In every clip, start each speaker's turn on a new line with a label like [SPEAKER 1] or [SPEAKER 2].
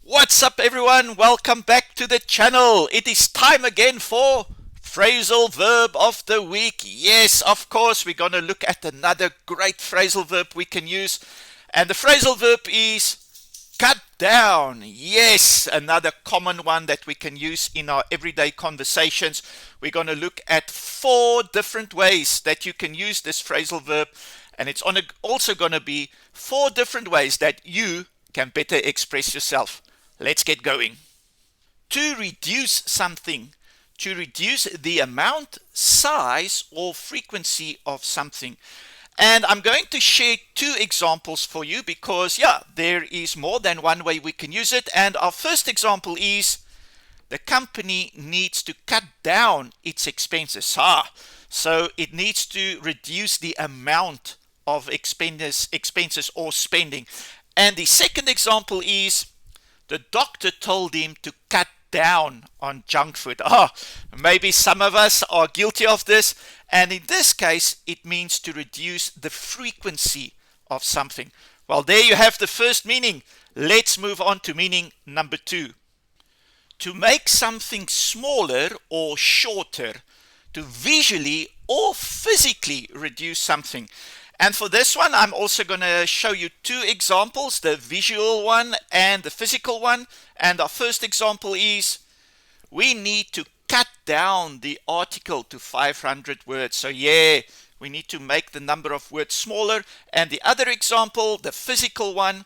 [SPEAKER 1] What's up everyone? Welcome back to the channel. It is time again for phrasal verb of the week. Yes, of course, we're going to look at another great phrasal verb we can use. And the phrasal verb is cut down. Yes, another common one that we can use in our everyday conversations. We're going to look at 4 different ways that you can use this phrasal verb. And it's also going to be 4 different ways that you can better express yourself. Let's get going. To reduce something, to reduce the amount, size, or frequency of something. And I'm going to share 2 examples for you because, there is more than one way we can use it. And our first example is the company needs to cut down its expenses. So it needs to reduce the amount of expenses or spending. And the second example is the doctor told him to cut down on junk food. Maybe some of us are guilty of this. And in this case, it means to reduce the frequency of something. Well, there you have the first meaning. Let's move on to meaning number 2. To make something smaller or shorter. To visually or physically reduce something. And for this one, I'm also going to show you 2 examples, the visual one and the physical one. And our first example is, we need to cut down the article to 500 words. So we need to make the number of words smaller. And the other example, the physical one,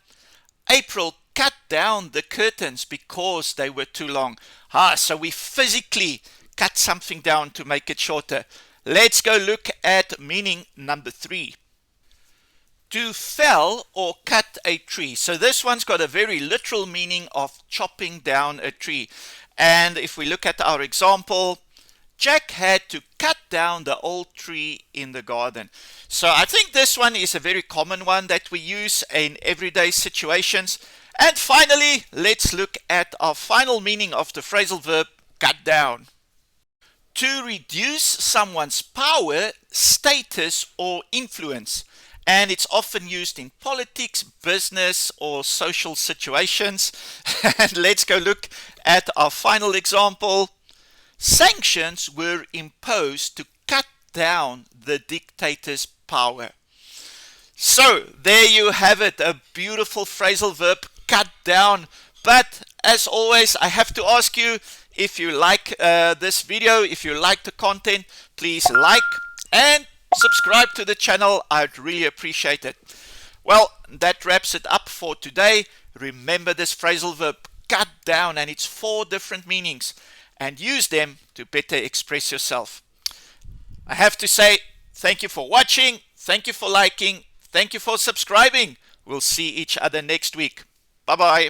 [SPEAKER 1] April cut down the curtains because they were too long. So we physically cut something down to make it shorter. Let's go look at meaning number 3. To fell or cut a tree. So this one's got a very literal meaning of chopping down a tree. And if we look at our example, Jack had to cut down the old tree in the garden. So I think this one is a very common one that we use in everyday situations. And finally, let's look at our final meaning of the phrasal verb cut down. To reduce someone's power, status, or influence. And it's often used in politics, business, or social situations. And let's go look at our final example. Sanctions were imposed to cut down the dictator's power. So there you have it, a beautiful phrasal verb, cut down. But as always, I have to ask you, if you like this video, if you like the content, please like and subscribe to the channel. I'd really appreciate it. Well, that wraps it up for today. Remember this phrasal verb cut down and its 4 different meanings, and use them to better express yourself. I have to say thank you for watching, thank you for liking, thank you for subscribing. We'll see each other next week. Bye bye.